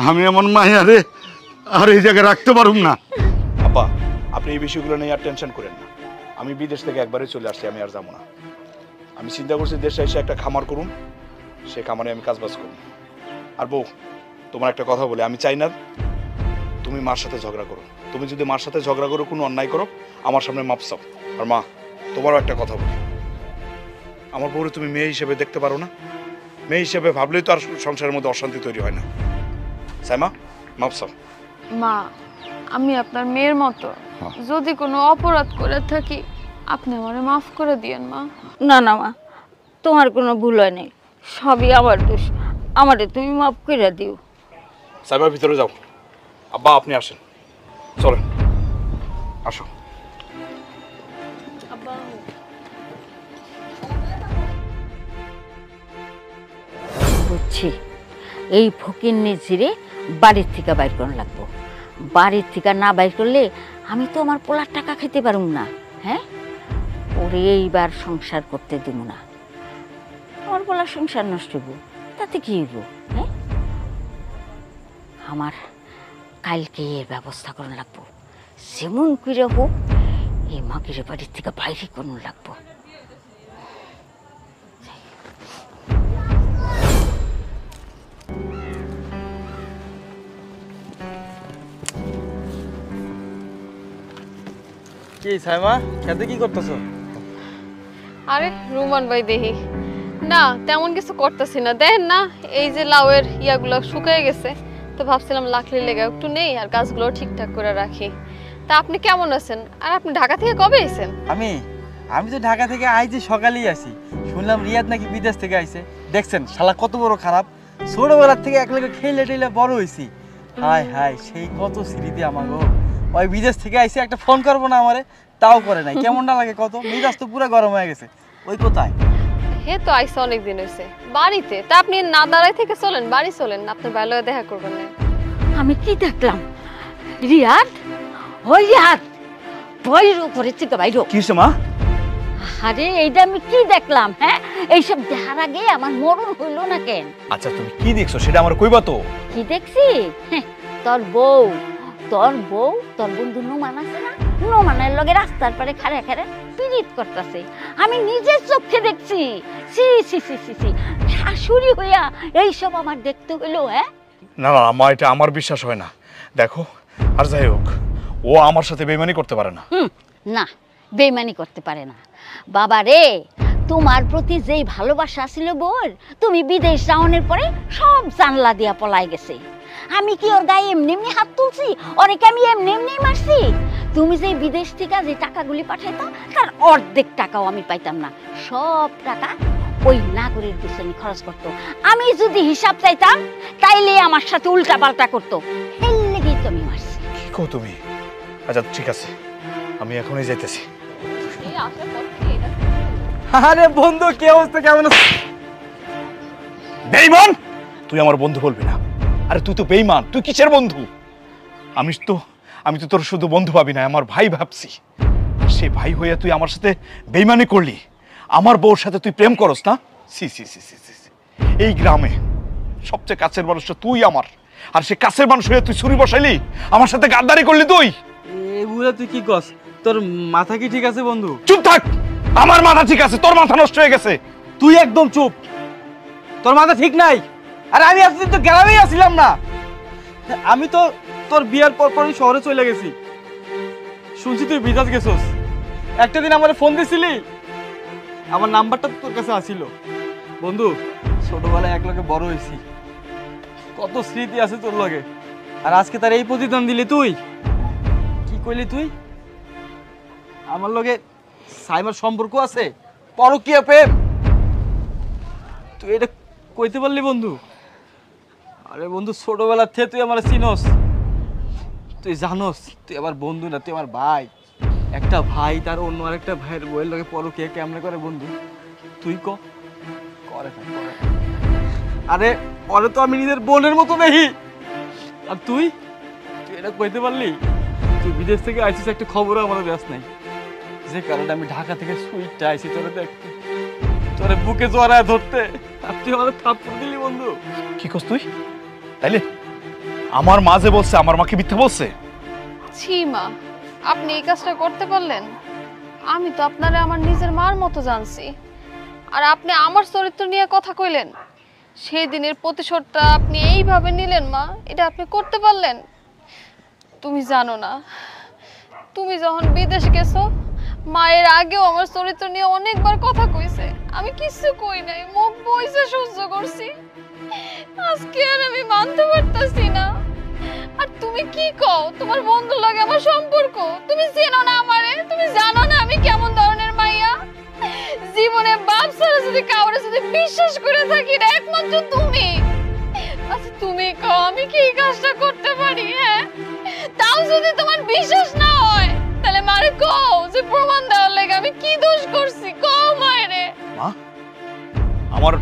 আমি এমন মাইয়া রে আর এই জায়গায় রাখতে পারুম না। আব্বা আপনি এই বিষয়গুলো নিয়ে আর টেনশন করেন না। আমি বিদেশ থেকে একবারে চলে আসছি, আমি আর যাবো না। আমি চিন্তা করছি দেশে এসে একটা খামার করুন, সে খামারে আমি কাজবাজ করুন। আর বউ তোমার একটা কথা বলে, আমি চাই না তুমি মার সাথে ঝগড়া করো। তুমি যদি মার সাথে ঝগড়া করো, কোনো অন্যায় করো, আমার সামনে মাপ চাও। আর মা তোমারও একটা কথা বলি, আমার বউরে তুমি মেয়ে হিসেবে দেখতে পারো না? মেয়ে হিসেবে ভাবলেই তো আর সংসারের মধ্যে অশান্তি তৈরি হয় না। সাইমা মাপ চাও। মা আমি আপনার মেয়ের মতো, যদি কোনো অপরাধ করে থাকি আপনি আমারে মাফ করে দিয়েন মা। না না মা, তোমার কোনো ভুল হয় নাই, সবই আমার দোষ, আমারে তুমি মাফ করে দিও। সাইমা ভিতরে যাও। আব্বা আপনি আসেন, চলেন আসো। বুঝছি, এই ফকির নিজেরে বাড়ির থেকে বাইর করা লাগবো। বাড়ির থেকে না বাইর করলে আমি তো আমার পোলার টাকা খেতে পারুম না। হ্যাঁ, ওরে এইবার সংসার করতে দিব না। আমার পোলার সংসার নষ্ট হইব, তাতে কি হইব? হ্যাঁ, আমার কালকে এর ব্যবস্থা করা লাগবো। যেমন করে হোক এই মাগির বাড়ির থেকে বাইরে করানো লাগবো। কি সাইমা, খেতে কি করতেছো? আরে রুমান ভাই দেখি না, তেমন কিছু করতেছি না। দেখেন না এই যে লাউয়ের ইয়াগুলো শুকিয়ে গেছে, তো ভাবছিলাম লাকড়ি লেগে একটু নেই আর গাছগুলো ঠিকঠাক করে রাখি। তা আপনি কেমন আছেন? আর আপনি ঢাকা থেকে কবে এসেছেন? আমি তো ঢাকা থেকে আইছি, সকালেই আসি। শুনলাম রিয়াদ নাকি বিদেশ থেকে আইছে। দেখছেন শালা কত বড় খারাপ, ছোটবেলার থেকে একলগে খেলে টেলে বড় হয়েছি। হায় হায়, সেই কত স্মৃতি আমাগো। ওই বিদেশ থেকে আইছে, একটা ফোন করবো না আমারে, তাও করে নাই। কেমনটা লাগে কত, মেজাজ তো পুরো গরম হয়ে গেছে। ওই কোথায়? হে তো আইসা অনেকদিন হয়েছে বাড়িতে। তা আপনি না দাঁড়াই থেকে চলেন, বাড়ি চলেন, আপনার ভালো দেখা করবেন না। আমি কি দেখলাম? রিয়াদ, ওই রিয়াদ, বইর উপরে থেকে বাইর। কি হয়েছে মা? আরে এইটা আমি কি দেখলাম? হ্যাঁ, এইসব দেখার আগে আমার মরণ হইল না কেন? আচ্ছা তুমি কি দেখছো সেটা আমার কইবা তো? কি দেখছি? হ্যাঁ, তোর বউ, তোর বন্ধু নোমান আছে না, নোমানের লগে রাস্তার পারে খাড়ে খাড়ে পিরিত করতেছে। আমি নিজের চোখে দেখছি। সি সি সি সি সি, শাশুড়ি হইয়া এইসব আমার দেখতে হইলো? হ্যাঁ না না মা, এটা আমার বিশ্বাস হয় না। দেখো, আর যাই হোক, ও আমার সাথে বেইমানি করতে পারে না। না, বেইমানি করতে পারে না। বাবা রে, তোমার প্রতি যেই ভালোবাসা ছিল বোর, তুমি বিদেশ যাওয়ানোর পরে সব জানলা দিয়া পলাই গেছে। আমি কি ওর গায়ে এমনি এমনি হাত তুলছি? অনেকে আমি এমনি এমনি মারছি? তুমি যে বিদেশ থেকে যে টাকাগুলি পাঠাইতো, তার অর্ধেক টাকাও আমি পাইতাম না। সব টাকা ওই নাগরের পিছনে খরচ করতো। আমি যদি হিসাব চাইতাম তাইলে আমার সাথে উল্টা পাল্টা করতো। এর লেগেই তো আমি মারছি। কি কও তুমি? আচ্ছা ঠিক আছে, আমি এখনই যাইতেছি। এই আসার পর থেকে এটা আরে বন্ধু, কি অবস্থা, কেমন আছিস? বেঈমান, তুই আমার বন্ধু বলবি না। আরে তুই তো বেঈমান, তুই কিসের বন্ধু? আমি তো তোর শুধু বন্ধু ভাবি না, আমার ভাই ভাবছি। সে ভাই হইয়া তুই আমার সাথে বেঈমানি করলি, আমার বউর সাথে তুই প্রেম করস না? সি সি সি সি সি, এই গ্রামে সবচেয়ে কাছের মানুষটা তুই আমার, আর সে কাছের মানুষ হইয়া তুই ছুরি বসাইলি, আমার সাথে গাদ্দারি করলি তুই। এগুলো তুই কি কস? তোর মাথা কি ঠিক আছে বন্ধু? চুপ থাক, আমার মাথা ঠিক আছে, তোর মাথা নষ্ট হয়ে গেছে। তুই একদম চুপ, তোর মাথা ঠিক নাই। আর আমি এতদিন তো গ্রামেই আসছিলাম না, আমি তো তোর বিয়ার পর পরই শহরে চলে গেছি। শুনছি তুই বিদেশ গেছস। একটা দিন আমার ফোন দিছিলি, আমার নাম্বারটা তোর কাছে আসিল। বন্ধু, ছোটবেলায় এক লগে বড় হয়েছি, কত স্মৃতি আছে তোর লগে। আর আজকে তার এই প্রতিদান দিলি তুই। কি কইলি তুই? আমার লগে সাইমার সম্পর্ক আছে, পরকীয়া প্রেম? তুই এটা কইতে পারলি বন্ধু? আরে বন্ধু, ছোটবেলার থেকে তুই আমার চিনস, তুই জানোস তুই আমার বন্ধু না, তুই আমার ভাই। একটা ভাই তার অন্য আরেকটা ভাইয়ের বইয়ের লগে পরকীয়া কেমনে করে বন্ধু? তুই করে না। আরে ওরে তো আমি নিজের বোনের মতো দেখি, আর তুই তুই এটা কইতে পারলি? তুই বিদেশ থেকে আইছিস, একটা খবরও আমাদের ব্যাস নাই, যে কারণে আমি ঢাকা থেকে সুইটটা আইছি তোরে দেখতে, তোরে বুকে জড়ায় ধরতে, আর তুই আমাদের থাপ্পড় দিলি বন্ধু। কি করছ তুই? তাইলে আমার মা যে বলছে, আমার মাকে মিথ্যা বলছে? ছি মা, আপনি এই কাজটা করতে পারলেন? আমি তো আপনারে আমার নিজের মার মতো জানছি, আর আপনি আমার চরিত্র নিয়ে কথা কইলেন। সেই দিনের প্রতিশোধটা আপনি এইভাবে নিলেন মা, এটা আপনি করতে পারলেন? তুমি জানো না, তুমি যখন বিদেশ গেছো, মায়ের আগেও আমার চরিত্র নিয়ে অনেকবার কথা কইছে, আমি কিছু কই নাই, মুখ বইছে সহ্য করছি। আজকে আর আমি মানতে পারতাছি না। আর তুমি কি কও, তোমার বন্ধুর লাগে আমার সম্পর্ক? তুমি চেনো না আমারে? তুমি জানো না আমি কেমন ধরনের মাইয়া? জীবনে বাপ ছাড়া যদি কাউরে যদি বিশ্বাস করে থাকি না, একমাত্র তুমি। আচ্ছা তুমি কও, আমি কি এই কাজটা করতে পারি? হ্যাঁ, তাও যদি তোমার বিশ্বাস না হয়, তাহলে মারে কও যে প্রমাণ দেওয়ার লাগে আমি কি দোষ করছি, কও মায়েরে। মা, আমার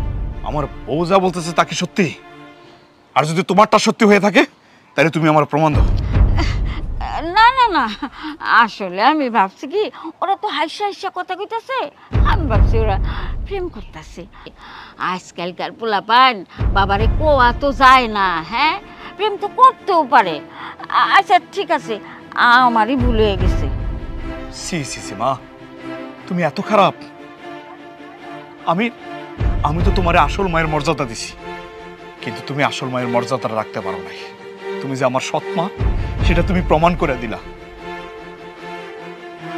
আমার বউ যা বলতেছে তা কি সত্যি? আর যদি তোমারটা সত্যি হয়ে থাকে, তাহলে তুমি আমার প্রমাণ দাও। না না না, আসলে আমি ভাবছি কি, ওরা তো হাসা হাসা কথা কইতাছে, আমি ভাবছি ওরা প্রেম করতেছে। আজকালকার পোলাপান বাবারে কোয়া তো যায় না, হ্যাঁ, প্রেম তো করতেও পারে। আচ্ছা ঠিক আছে, আমারই ভুল হয়ে গেছে। সি সি সি মা, তুমি এত খারাপ? আমি আমি তো তোমার আসল মায়ের মর্যাদা দিছি, কিন্তু তুমি আসল মায়ের মর্যাদাটা রাখতে পারো নাই। তুমি যে আমার সৎ মা, সেটা তুমি প্রমাণ করে দিলা।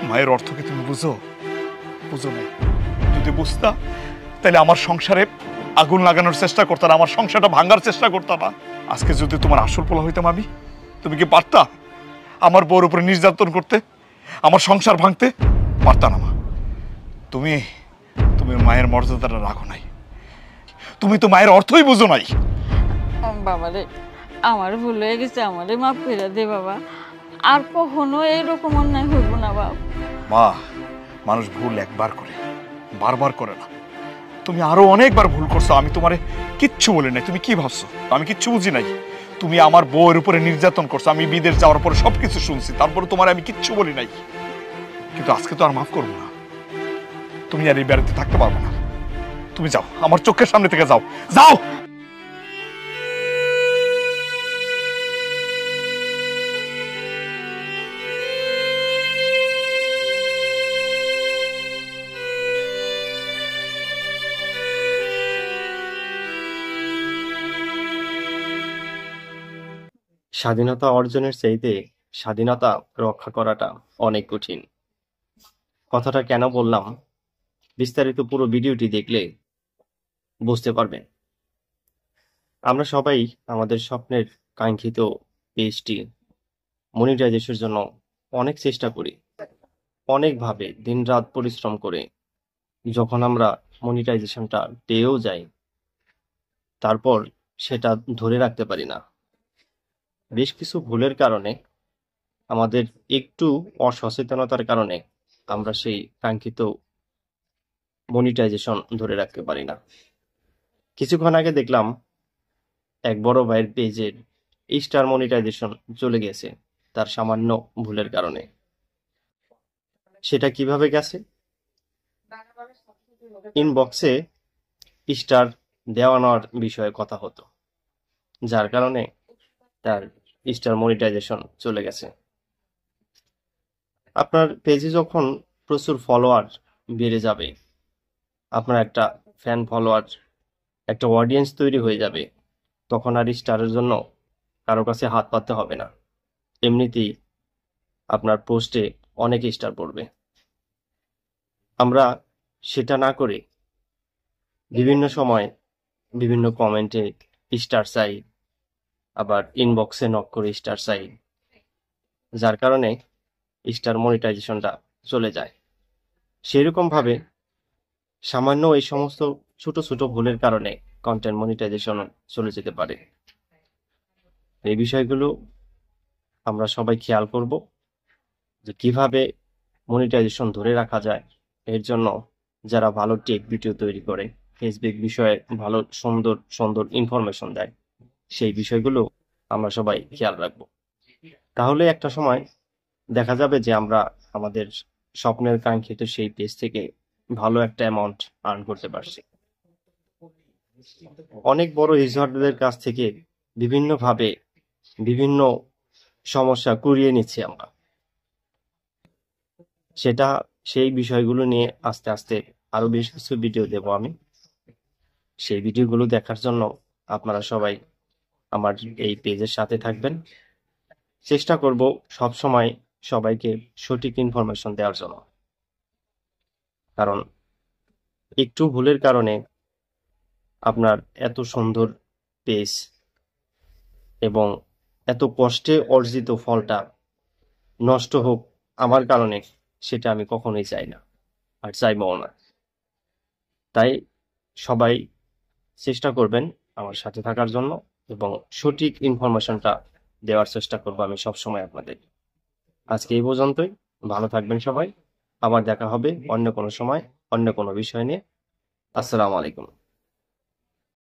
মায়ের অর্থ কি তুমি বুঝো? বুঝো না। যদি বুঝতা, তাহলে আমার সংসারে আগুন লাগানোর চেষ্টা করতাম, আমার সংসারটা ভাঙার চেষ্টা করতাম না। আজকে যদি তোমার আসল পোলা হইতাম আমি, তুমি কি পারতা আমার বউর উপরে নির্যাতন করতে, আমার সংসার ভাঙতে? পারতা না মা। তুমি তুমি মায়ের মর্যাদাটা রাখো নাই, তুমি তো মায়ের অর্থই বুঝো নাই। বাবারে, আমার ভুল হয়ে গেছে, আমারে মাফ করে দে বাবা, আর কখনো এইরকম অন্যায় হইব না বাবা। মা, মানুষ ভুল একবার করে, বারবার করে না। তুমি আরো অনেকবার ভুল করছো, আমি তোমারে কিচ্ছু বলি নাই। তুমি কি ভাবছো আমি কিচ্ছু বুঝি নাই? তুমি আমার বউয়ের উপরে নির্যাতন করছো, আমি বিদেশ যাওয়ার পরে সবকিছু শুনছি, তারপরে তোমার আমি কিচ্ছু বলি নাই। কিন্তু আজকে তো আর মাফ করবো না। তুমি আর এই বাড়িতে থাকতে পারবে না। তুমি যাও, আমার চোখের সামনে থেকে যাও, যাও। স্বাধীনতা অর্জনের চাইতে স্বাধীনতা রক্ষা করাটা অনেক কঠিন। কথাটা কেন বললাম, বিস্তারিত পুরো ভিডিওটি দেখলে বুঝতে পারবেন। আমরা সবাই আমাদের স্বপ্নের কাঙ্ক্ষিত পেজটি মনিটাইজেশনের জন্য অনেক চেষ্টা করি, অনেকভাবে দিনরাত পরিশ্রম করে। যখন আমরা মনিটাইজেশনটা পেয়েও যাই, তারপর সেটা ধরে রাখতে পারি না। বেশ কিছু ভুলের কারণে, আমাদের একটু অসচেতনতার কারণে আমরা সেই কাঙ্ক্ষিত মনিটাইজেশন ধরে রাখতে পারি না। কিছুক্ষণ আগে দেখলাম এক বড় ভাইয়ের পেজের স্টার মনিটাইজেশন চলে গেছে তার সামান্য ভুলের কারণে। সেটা কিভাবে গেছে? ইনবক্সে স্টার দেওয়া নেওয়ার বিষয়ে কথা হতো, যার কারণে তার স্টার মনিটাইজেশন চলে গেছে। আপনার পেজে যখন প্রচুর ফলোয়ার বেড়ে যাবে, আপনার একটা ফ্যান ফলোয়ার, একটা অডিয়েন্স তৈরি হয়ে যাবে, তখন আর স্টারের জন্য কারো কাছে হাত পাততে হবে না। এমনিতেই আপনার পোস্টে অনেক স্টার পড়বে। আমরা সেটা না করে বিভিন্ন সময় বিভিন্ন কমেন্টে স্টার চাই, আবার ইনবক্সে নক করে স্টার চাই, যার কারণে স্টার মনিটাইজেশনটা চলে যায়। সেরকম ভাবে সামান্য এই সমস্ত ছোট ছোট ভুলের কারণে কন্টেন্ট মনিটাইজেশন চলে যেতে পারে। এই বিষয়গুলো আমরা সবাই খেয়াল করব, যে কিভাবে মনিটাইজেশন ধরে রাখা যায়। এর জন্য যারা ভালো টেক ভিডিও তৈরি করে, ফেসবুক বিষয়ে ভালো সুন্দর সুন্দর ইনফরমেশন দেয়, সেই বিষয়গুলো আমরা সবাই খেয়াল রাখবো। তাহলে একটা সময় দেখা যাবে যে আমরা আমাদের স্বপ্নের কাঙ্ক্ষিত সেই পেজ থেকে ভালো একটা অ্যামাউন্ট আর্ন করতে পারছি। অনেক বড় ইউজারদের কাছ থেকে বিভিন্নভাবে বিভিন্ন সমস্যা কুড়িয়ে নিচ্ছি আমরা। সেই বিষয়গুলো নিয়ে আস্তে আস্তে আরো বেশ কিছু ভিডিও দেব আমি। সেই ভিডিওগুলো দেখার জন্য আপনারা সবাই আমার এই পেজের সাথে থাকবেন। চেষ্টা করব সব সময় সবাইকে সঠিক ইনফরমেশন দেওয়ার জন্য, কারণ একটু ভুলের কারণে আপনার এত সুন্দর পেজ এবং এত কষ্টে অর্জিত ফলটা নষ্ট হোক আমার কারণে, সেটা আমি কখনোই চাই না আর চাইবও না। তাই সবাই চেষ্টা করবেন আমার সাথে থাকার জন্য এবং সঠিক ইনফরমেশনটা দেওয়ার চেষ্টা করবো আমি সবসময় আপনাদের। আজকে এই পর্যন্তই। ভালো থাকবেন সবাই। আবার দেখা হবে অন্য কোনো সময় অন্য কোনো বিষয় নিয়ে। আসসালামু আলাইকুম।